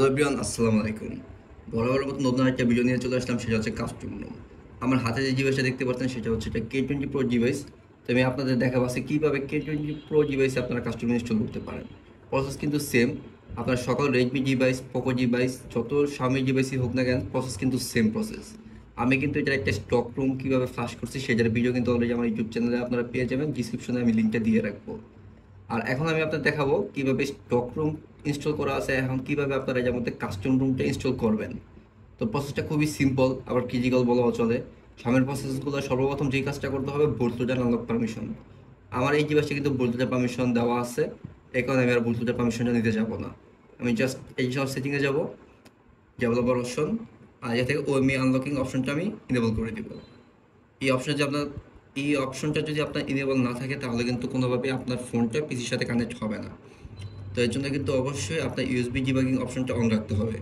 Everyone, আসসালামু আলাইকুম। বরাবরের মতো নতুন একটা ভিডিও নিয়ে চলে আসলাম, সেটা হচ্ছে কাস্টম রুম। আমার হাতে যে ডিভাইসটা দেখতে পাচ্ছেন সেটা হচ্ছে এটা K20 Pro ডিভাইস। তো আমি আপনাদের দেখাবো আছে কীভাবে K20 Pro ডিভাইসে আপনারা কাস্টম ইনস্টল করতে পারেন। প্রসেস কিন্তু সেম। আপনার সকল রেডমি ডিভাইস, পোকো ডিভাইস, যত Xiaomi ডিভাইসই হোক না কেন, প্রসেস কিন্তু সেম প্রসেস। আমি কিন্তু এটার একটা স্টক রুম কীভাবে ফ্লাশ করছি সেটার ভিডিও কিন্তু অলরেডি আমার ইউটিউব চ্যানেলে আপনারা পেয়ে যাবেন। ডিসক্রিপশনে আমি লিঙ্কটা দিয়ে রাখবো। আর এখন আমি আপনাদের দেখাবো কিভাবে স্টক রুম ইনস্টল করা আছে, এখন কিভাবে আপনারা এর মধ্যে কাস্টম রুমটা ইনস্টল করবেন। তো প্রসেসটা খুবই সিম্পল, আবার ক্রিটিক্যাল বলাও চলে। সামনের প্রসেসগুলো সর্বপ্রথম যেই কাজটা করতে হবে, ব্লুটুথ আনলক পারমিশন। আমার এই ডিভাইসে কিন্তু ব্লুটুথের পারমিশন দেওয়া আছে, এই কারণে আমি আর ব্লুটুথের পারমিশনটা নিতে যাব না। আমি জাস্ট এই সব সেটিংয়ে যাব, ডেভেলপার অপশন, আর এ থেকে ওএমই আনলকিং অপশনটা আমি ইনেবল করে দিব। এই অপশন যে আপনার এই অপশনটা যদি আপনার ইনেবল না থাকে তাহলে কিন্তু কোনোভাবেই আপনার ফোনটা পিসির সাথে কানেক্ট হবে না। তো এর জন্য কিন্তু অবশ্যই আপনার ইউএসবি ডিবাগিং অপশনটা অন রাখতে হবে।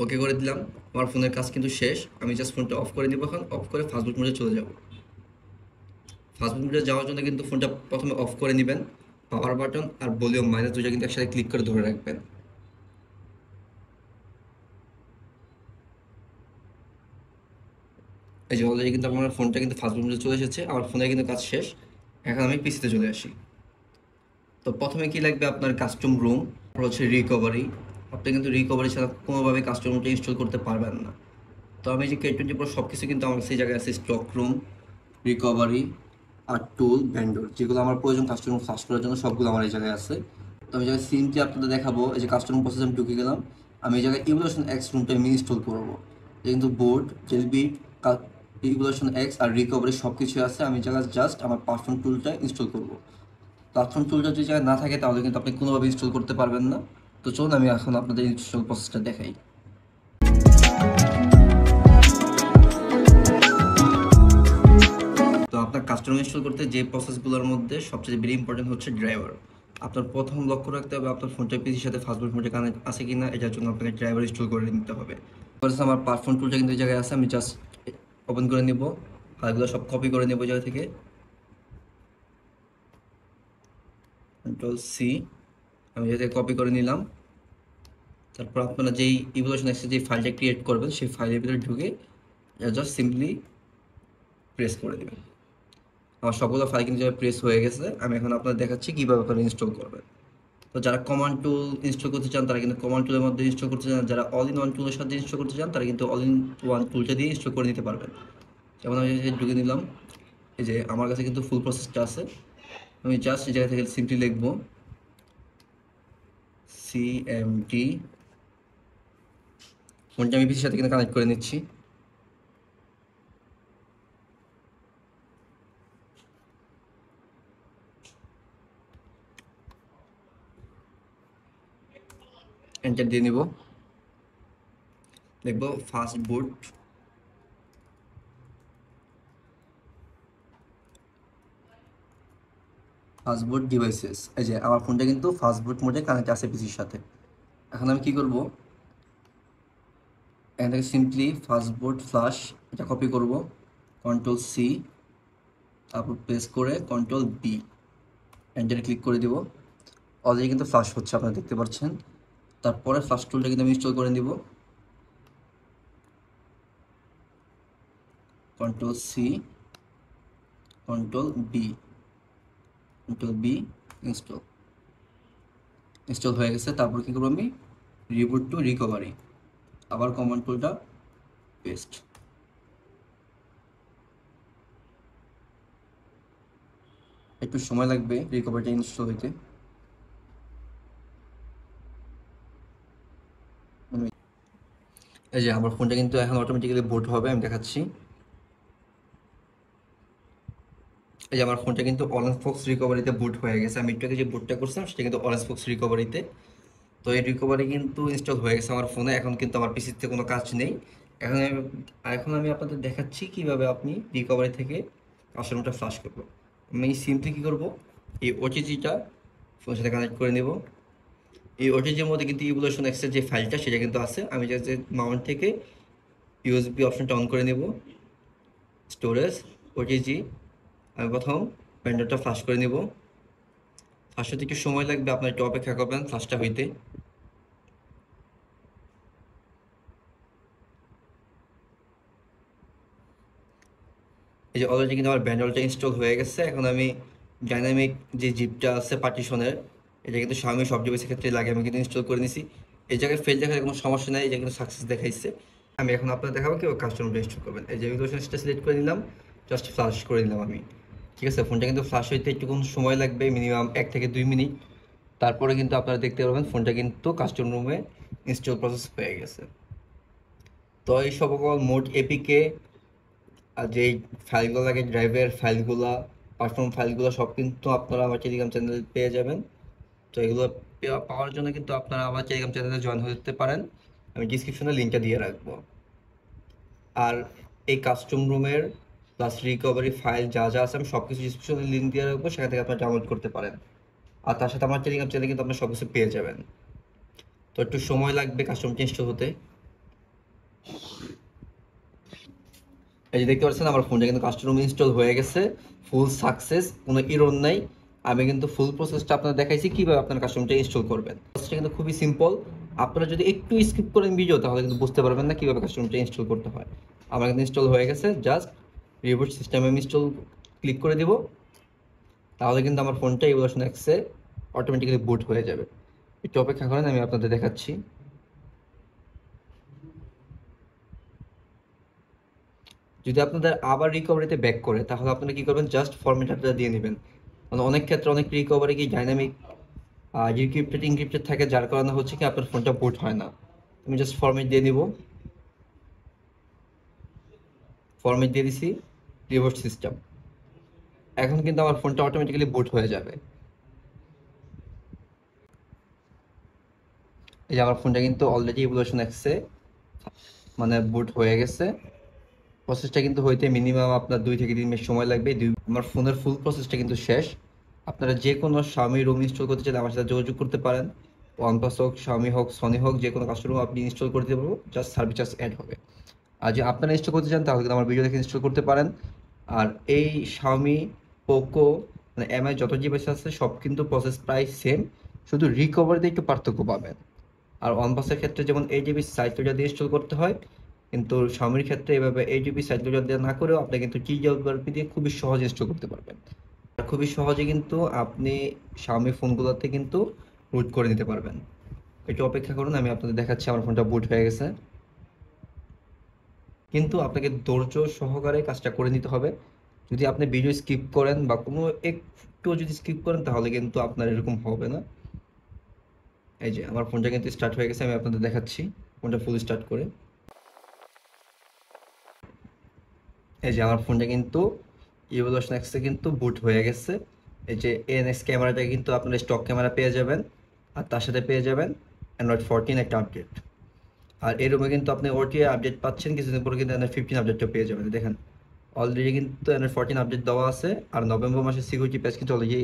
ওকে করে দিলাম। আমার ফোনের কাজ কিন্তু শেষ। আমি জাস্ট ফোনটা অফ করে নিব। এখন অফ করে ফাস্টবুট মোডে চলে যাব। ফাস্টবুট মোডে যাওয়ার জন্য কিন্তু ফোনটা প্রথমে অফ করে নেবেন। পাওয়ার বাটন আর ভলিউম মাইনাস দুইটা কিন্তু একসাথে ক্লিক করে ধরে রাখবেন। এই যে অলরেডি কিন্তু আমার ফোনটা কিন্তু ফাস্টবুট মোডে চলে এসেছে। আমার ফোনে কিন্তু কাজ শেষ। এখন আমি পিসিতে চলে আসি। তো প্রথমে কি লাগবে, আপনার কাস্টম রুম, তারপর হচ্ছে রিকভারি। আপনি কিন্তু রিকভারি ছাড়া কোনোভাবে কাস্টম রুমটা ইনস্টল করতে পারবেন না। তো আমি যে K20 Pro সব কিছু কিন্তু আমার সেই জায়গায় আছে, স্টক রুম, রিকভারি, আর টুল ভেন্ডর, যেগুলো আমার প্রয়োজন কাস্টমার ফ্লাশ করার জন্য, সবগুলো আমার এই জায়গায় আছে। তো আমি জায়গায় সিমটি আপনাদের দেখাবো। এই যে কাস্টমার প্রসেস আমি ঢুকে গেলাম। আমি এই জায়গায় ইভলিউশন এক্স রুমটা আমি ইনস্টল করবো। এটা কিন্তু বোর্ড, জেলবিট, ইভলিউশন এক্স আর রিকভারি সব কিছুই আছে। আমি জায়গায় জাস্ট আমার প্ল্যাটফর্ম টুলটা ইনস্টল করবো। প্ল্যাটফর্ম টুলটা যদি জায়গায় না থাকে তাহলে কিন্তু আপনি কোনোভাবে ইনস্টল করতে পারবেন না। তো চলুন আমি এখন আপনাদের ইনস্টল প্রসেসটা দেখাই। তো আপনার কাস্টমার ইনস্টল করতে যে প্রসেসগুলোর মধ্যে সবচেয়ে ভেরি ইম্পর্টেন্ট হচ্ছে ড্রাইভার। আপনার প্রথম লক্ষ্য রাখতে হবে আপনার ফোনটা পিসির সাথে ফাস্টবুট মোডে কানেক্ট আছে কিনা, এটার জন্য আপনাকে ড্রাইভার ইনস্টল করে নিতে হবে। আমার প্ল্যাটফর্ম টুলটা কিন্তু এই জায়গায় আছে, আমি জাস্ট ওপেন করে নিব। ফাইলগুলো সব কপি করে নেব জায়গা থেকে, Ctrl+C। আমি জায়গা থেকে কপি করে নিলাম। তারপর আপনারা যেই ইভলিউশন এক্সের যে ফাইলটা ক্রিয়েট করবেন সেই ফাইলের ভিতরে ঢুকে জাস্ট সিম্পলি প্রেস করে দেবেন। আমার সবগুলো ফাইল কিন্তু প্রেস হয়ে গেছে। আমি এখন আপনাদের দেখাচ্ছি কীভাবে আপনারা ইনস্টল করবেন। তো যারা কমান্ড টুল ইনস্টল করতে চান তারা কিন্তু কমান্ড টুলের মধ্যে ইনস্টল করতে চান, যারা অল ইন ওয়ান টুলের সাথে ইনস্টল করতে চান তারা কিন্তু অল ইন ওয়ান টুলটা দিয়ে ইনস্টল করে নিতে পারবেন। যেমন আমি ঢুকে নিলাম। এই যে আমার কাছে কিন্তু ফুল প্রসেসটা আছে। আমি জাস্ট এই জায়গা থেকে সিম্পলি লিখবো CMD। ফোনটা আমি পিসির সাথে কিন্তু কানেক্ট করে নিচ্ছি। এন্টার দিয়ে নিব। দেখবো ফাস্ট বুট। ফাস্টবুট ডিভাইসেস, এই যে আমার ফোনটা কিন্তু ফাস্টবুট মোডে কানেক্ট আছে পিসির সাথে। এখন আমি কি করব, এখান থেকে সিম্পলি ফাস্টবুট ফ্লাশ এটা কপি করব, Ctrl+C, তারপর প্রেস করে Ctrl+B, এন্টারে ক্লিক করে দিব। অলরেডি কিন্তু ফ্লাশ হচ্ছে, আপনারা দেখতে পাচ্ছেন। তারপরে ফ্লাশ টুলটা কিন্তু আমি ইনস্টল করে দিব, Ctrl+C, Ctrl+B, Ctrl+B, install. Install হয়ে গেছে। তারপর কি করবো, আমি রিবুট টু রিকভারি, আবার কমান্ড টুলটা পেস্ট। একটু সময় লাগবে রিকভারিটা ইনস্টল হইতে। এই যে আমার ফোনটা কিন্তু এখন অটোমেটিক্যালি বুট হবে, আমি দেখাচ্ছি। এই যে আমার ফোনটা কিন্তু অরেঞ্জ ফক্স রিকভারিতে বুট হয়ে গেছে। আমি একটু আগে যে বুটটা করছিলাম সেটা কিন্তু অরেঞ্জ ফক্স রিকভারিতে। তো এই রিকভারি কিন্তু ইনস্টল হয়ে গেছে আমার ফোনে। এখন কিন্তু আমার পিসিতে কোনো কাজ নেই। এখন আমি আপনাদের দেখাচ্ছি কিভাবে আপনি রিকভারি থেকে কাস্টমারটা ফ্লাশ করবো। আমি সিম্পলি কী করবো, এই ওটিজিটা ফোনের সাথে কানেক্ট করে নেব। এই ওটিজির মধ্যে কিন্তু ইভলিউশন এক্সের যে ফাইলটা সেটা কিন্তু আছে। আমি জাস্ট মাউন্ট থেকে ইউএসবি অপশনটা অন করে নেব, স্টোরেজ, ওটিজি। আমি প্রথম ব্যান্ডারটা ফ্লাশ করে নিব। ফ্লাশ হতে একটু সময় লাগবে, আপনার একটু অপেক্ষা করবেন ফ্লাশটা হইতে। এই যে অলরেডি কিন্তু আমার ব্যান্ডলটা ইনস্টল হয়ে গেছে। এখন আমি ডাইনামিক যে জিপটা আছে পার্টিশনের, এটা কিন্তু Xiaomi সব ডিভাইসের ক্ষেত্রে লাগে, আমি কিন্তু ইনস্টল করে নিছি। এই জায়গায় ফেল দেখার কোনো সমস্যা নাই, এটা কিন্তু সাকসেস দেখাইছে। আমি এখন আপনাদের দেখাবো কীভাবে কাস্টমারটা ইনস্টল করবেন। এই যে রেজুলেশনটা সিলেক্ট করে নিলাম, জাস্ট ফ্লাশ করে নিলাম আমি। ঠিক আছে, ফোনটা কিন্তু ফ্লাশ হইতে একটু সময় লাগবে, মিনিমাম 1 থেকে 2 মিনিট। তারপরে কিন্তু আপনারা দেখতে পারবেন ফোনটা কিন্তু কাস্টম রুমে ইনস্টল প্রসেস হয়ে গেছে। তো এই সকল মোড এপিকে আর যেই ফাইলগুলো লাগে, ড্রাইভের ফাইলগুলো, পারফর্ম ফাইলগুলো সব কিন্তু আপনারা আমার টেলিগ্রাম চ্যানেলে পেয়ে যাবেন। তো এগুলো পাওয়ার জন্য কিন্তু আপনারা আমার টেলিগ্রাম চ্যানেলে জয়েন হতে পারেন, আমি ডিসক্রিপশনে লিঙ্কটা দিয়ে রাখবো। আর এই কাস্টম রুমের প্লাস রিকভারি ফাইল যা যা আছে আমি সব কিছু ডিসক্রিপশনে লিঙ্ক দিয়ে রাখবো, সেখান থেকে আপনারা ডাউনলোড করতে পারেন। আর তার সাথে আমার টেলিগ্রাম চ্যানেলে কিন্তু আপনারা সব কিছু পেয়ে যাবেন। তো একটু সময় লাগবে কাস্টমটা ইনস্টল হতে। এই যে দেখতে পাচ্ছেন আমার ফোনটা কিন্তু কাস্টম ইনস্টল হয়ে গেছে, ফুল সাকসেস, কোনো এরর নাই। আমি কিন্তু ফুল প্রসেসটা আপনাদের দেখাইছি কীভাবে আপনার কাস্টমটা ইনস্টল করবেন। প্রসেসটা কিন্তু খুবই সিম্পল। আপনারা যদি একটু স্কিপ করেন ভিডিও, তাহলে কিন্তু বুঝতে পারবেন না কীভাবে কাস্টমটা ইনস্টল করতে হয়। আমার কিন্তু ইনস্টল হয়ে গেছে, জাস্ট রিবুট সিস্টেমে আমি ইনস্টল ক্লিক করে দেব, তাহলে কিন্তু আমার ফোনটা ইভোলিউশন এক্সে অটোমেটিক্যালি বুট হয়ে যাবে। একটু অপেক্ষা করেন, আমি আপনাদের দেখাচ্ছি। যদি আপনাদের আবার রিকভারিতে ব্যাক করে, তাহলে আপনারা কি করবেন, জাস্ট ফরম্যাটটা দিয়ে নেবেন। মানে অনেক ক্ষেত্রে অনেক রিকভারি কি ডাইনামিক ডিক্রিপ্টেড ইনক্রিপ্টেড থাকে, যার কারণে হচ্ছে কি আপনার ফোনটা বুট হয় না। আমি জাস্ট ফরম্যাট দিয়ে নিব, ফরম্যাট দিয়ে দিছি, রিবোট সিস্টেম। এখন কিন্তু আমার ফোনটা অটোমেটিক্যালি বুট হয়ে যাবে। এই যে আমার ফোনটা কিন্তু অলরেডি ইভোলিউশন এক্সে মানে বুট হয়ে গেছে। প্রসেসটা কিন্তু হইতে মিনিমাম আপনার 2 থেকে 3 মিনিট সময় লাগবে। আমার ফোনের ফুল প্রসেসটা কিন্তু শেষ। আপনারা যে কোনো Xiaomi রুম ইনস্টল করতে চাইলে আমার সাথে যোগাযোগ করতে পারেন। OnePlus হোক, Xiaomi হোক, Sony হোক, যে কোনো কাস্টমার আপনি ইনস্টল করে দিতে পারবো, জাস্ট সার্ভিস চার্জ অ্যাড হবে। আর যে আপনারা ইনস্টল করতে চান, তাহলে কিন্তু আমার ভিডিও দেখে ইনস্টল করতে পারেন। আর এই Xiaomi, Poco, মানে MI যত ডিভাইস আছে সব কিন্তু প্রসেস প্রায় সেম, শুধু রিকভারিতে একটু পার্থক্য পাবেন। আর OnePlus-এর ক্ষেত্রে যেমন 8GB সাইজ লোডার দিয়ে ইনস্টল করতে হয়, কিন্তু Xiaomi-র ক্ষেত্রে এভাবে 8GB সাইজ লোডার দিয়ে না করেও আপনি কিন্তু TWRP দিয়ে খুবই সহজে ইনস্টল করতে পারবেন। আর খুবই সহজে কিন্তু আপনি Xiaomi ফোনগুলোতে কিন্তু বুট করে নিতে পারবেন। একটু অপেক্ষা করুন, আমি আপনাদের দেখাচ্ছি আমার ফোনটা বুট হয়ে গেছে। কিন্তু আপনাকে ধৈর্য সহকারে কাজটা করে নিতে হবে। যদি আপনি ভিডিও স্কিপ করেন বা কোনো একটু যদি স্কিপ করেন, তাহলে কিন্তু আপনার এরকম হবে না। এই যে আমার ফোনটা কিন্তু স্টার্ট হয়ে গেছে, আমি আপনাদের দেখাচ্ছি ফোনটা ফুল স্টার্ট করে। এই যে আমার ফোনটা কিন্তু ইভোলিউশন এক্সে কিন্তু বুট হয়ে গেছে। এই যে ANX ক্যামেরাটা কিন্তু আপনারা স্টক ক্যামেরা পেয়ে যাবেন, আর তার সাথে পেয়ে যাবেন Android 14 একটা আপডেট। আর এই রুমে কিন্তু আপনি OTA আপডেট পাচ্ছেন, কিছুদিন পরে কিন্তু Android 15 আপডেটটা পেয়ে যাবেন। দেখেন অলরেডি কিন্তু Android 14 আপডেট দেওয়া আছে, আর নভেম্বর মাসের সিকিউরিটি প্যাচ কিন্তু অলরেডি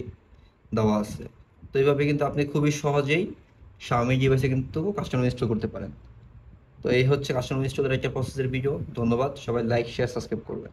দেওয়া আছে। তো এইভাবে কিন্তু আপনি খুবই সহজেই Xiaomi ডিভাইসে কিন্তু কাস্টমার ইনস্টল করতে পারেন। তো এই হচ্ছে কাস্টমার ইনস্টলের একটা প্রসেসের ভিডিও। ধন্যবাদ, সবাই লাইক, শেয়ার, সাবস্ক্রাইব করবেন।